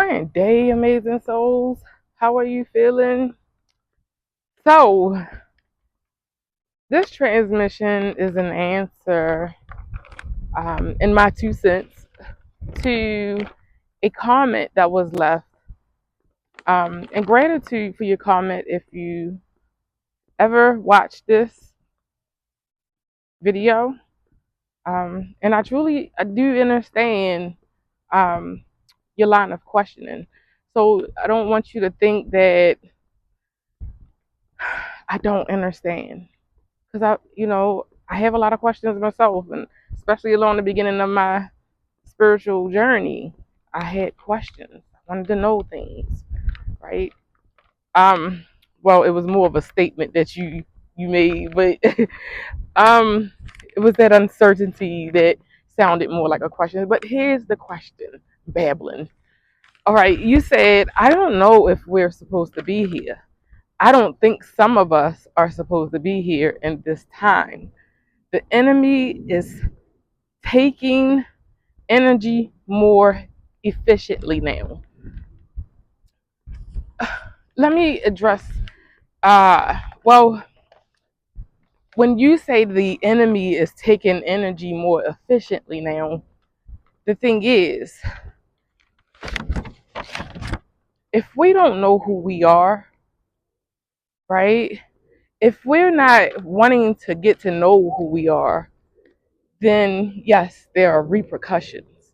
Grand day, amazing souls. How are you feeling? So, this transmission is an answer, in my 2 cents, to a comment that was left. And gratitude for your comment if you ever watched this video. And I do understand um, your line of questioning. So, I don't want you to think that I don't understand. Because I have a lot of questions myself, and especially along the beginning of my spiritual journey, I had questions. I wanted to know things, right? Um, well, it was more of a statement that you made, but um, it was that uncertainty that sounded more like a question. But here's the question, babbling. All right, you said I don't know if we're supposed to be here. I don't think some of us are supposed to be here in this time. The enemy is taking energy more efficiently now. Let me address, well, when you say the enemy is taking energy more efficiently now, the thing is, if we don't know who we are, right? If we're not wanting to get to know who we are, then yes, there are repercussions.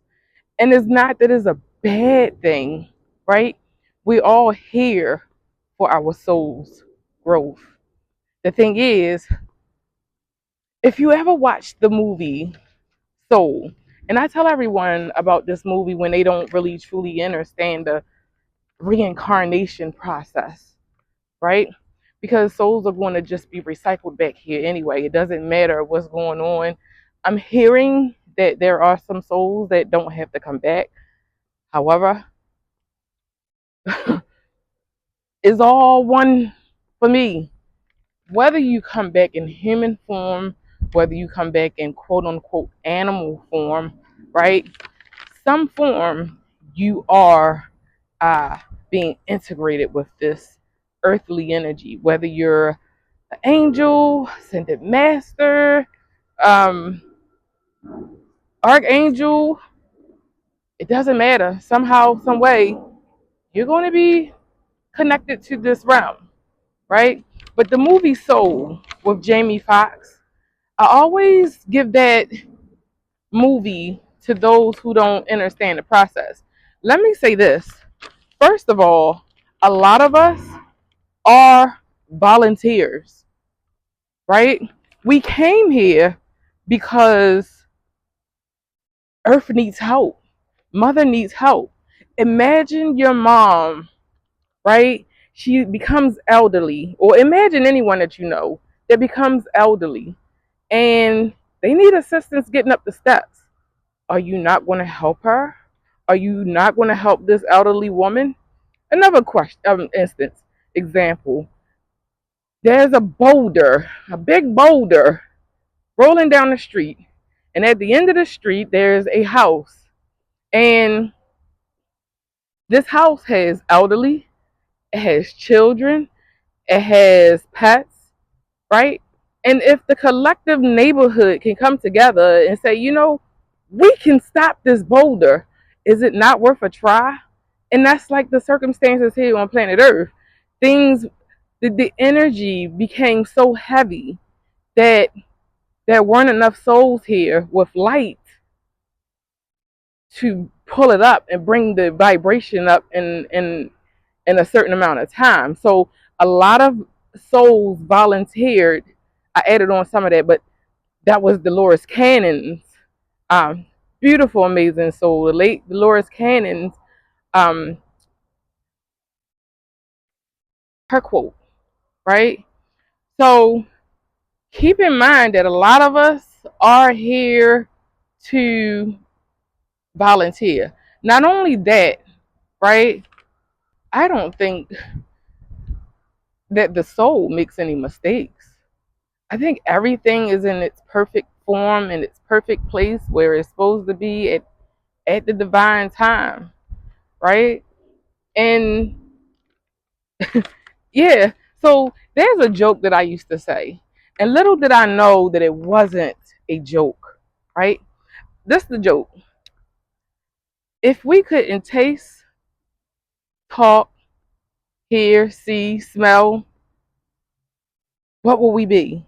And it's not that it's a bad thing, right? We all here for our soul's growth. The thing is, if you ever watch the movie Soul, and I tell everyone about this movie when they don't really truly understand the reincarnation process, right? Because souls are going to just be recycled back here anyway. It doesn't matter what's going on. I'm hearing that there are some souls that don't have to come back. However, it's all one for me. Whether you come back in human form, whether you come back in quote unquote animal form, right? Some form you are uh, being integrated with this earthly energy, whether you're an angel, ascended master, um, archangel, it doesn't matter. Somehow, some way, you're going to be connected to this realm, right? But the movie Soul with Jamie Foxx, I always give that movie to those who don't understand the process. Let me say this. First of all, a lot of us are volunteers, right? We came here because Earth needs help. Mother needs help. Imagine your mom, right? She becomes elderly, or imagine anyone that you know that becomes elderly and they need assistance getting up the steps. Are you not going to help her? Are you not going to help this elderly woman? Another question, instance, example. There's a boulder, a big boulder, rolling down the street, and at the end of the street, there's a house, and this house has elderly, it has children, it has pets, right? And if the collective neighborhood can come together and say, we can stop this boulder, is it not worth a try? And that's like the circumstances here on planet Earth. Things, the energy became so heavy that there weren't enough souls here with light to pull it up and bring the vibration up in a certain amount of time. So a lot of souls volunteered. I added on some of that, but that was Dolores Cannon's um, beautiful, amazing soul. The late Dolores Cannon's um, her quote, right? So keep in mind that a lot of us are here to volunteer. Not only that, right? I don't think that the soul makes any mistakes. I think everything is in its perfect form and its perfect place where it's supposed to be at the divine time, right? And yeah, so there's a joke that I used to say, and little did I know that it wasn't a joke, right? This is the joke. If we couldn't taste, talk, hear, see, smell, what would we be,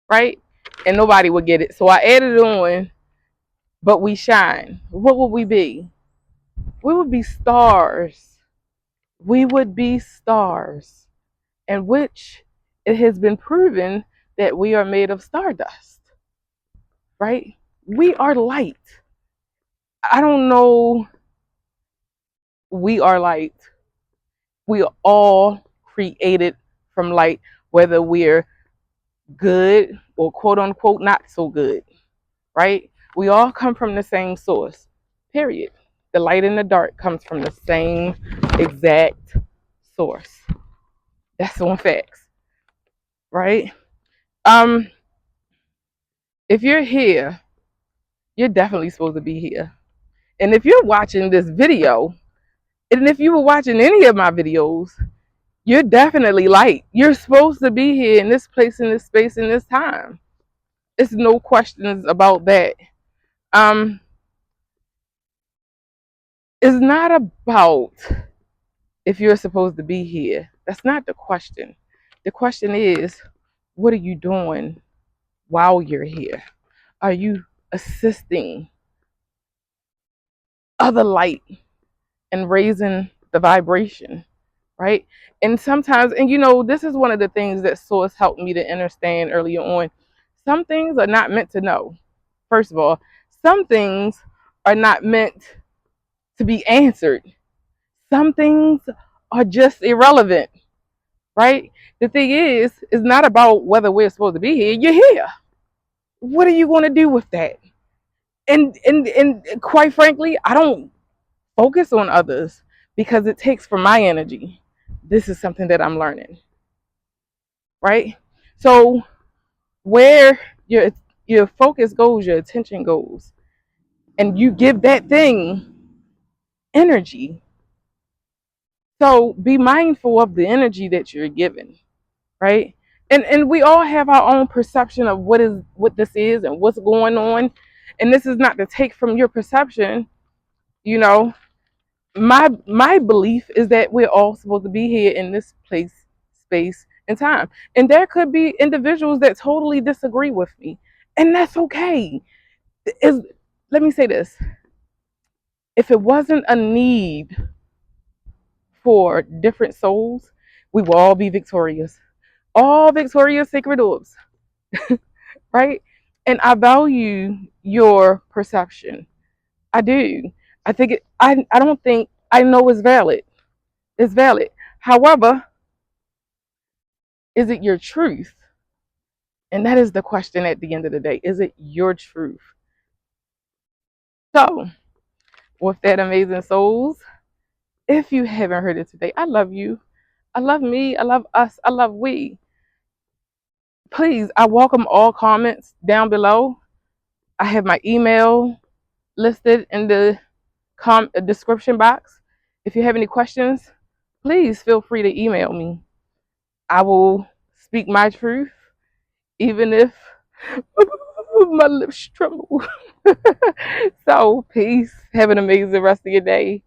right? And nobody would get it. So I added on, but we shine. What would we be? We would be stars. We would be stars, in which it has been proven that we are made of stardust, right? We are light. I don't know, we are light. We are all created from light, whether we're good or quote unquote not so good, right? We all come from the same source, period. The light and the dark comes from the same exact source. That's on facts, right? Um, if you're here, you're definitely supposed to be here. And if you're watching this video, and if you were watching any of my videos, you're definitely light. You're supposed to be here in this place, in this space, in this time. It's no questions about that. Um, it's not about if you're supposed to be here. That's not the question. The question is, what are you doing while you're here? Are you assisting other light and raising the vibration, right? And sometimes, and this is one of the things that Source helped me to understand earlier on. Some things are not meant to know. First of all, some things are not meant to be answered. Some things are just irrelevant, right? The thing is, it's not about whether we're supposed to be here. You're here. What are you going to do with that? And quite frankly, I don't focus on others because it takes from my energy. This is something that I'm learning, right? So where your focus goes, your attention goes, and you give that thing energy. So be mindful of the energy that you're giving, right? And we all have our own perception of what this is and what's going on. And this is not to take from your perception, you know. My belief is that we're all supposed to be here in this place, space, and time. And there could be individuals that totally disagree with me. And that's okay. Is Let me say this. If it wasn't a need for different souls, we will all be victorious. All victorious sacred orbs, right? And I value your perception. I do. I think I don't think I know it's valid. It's valid. However, is it your truth? And that is the question at the end of the day. Is it your truth? So, with that, amazing souls, if you haven't heard it today, I love you. I love me. I love us. I love we. Please, I welcome all comments down below. I have my email listed in the description box. If you have any questions, please feel free to email me. I will speak my truth, even if my lips tremble. So, peace. Have an amazing rest of your day.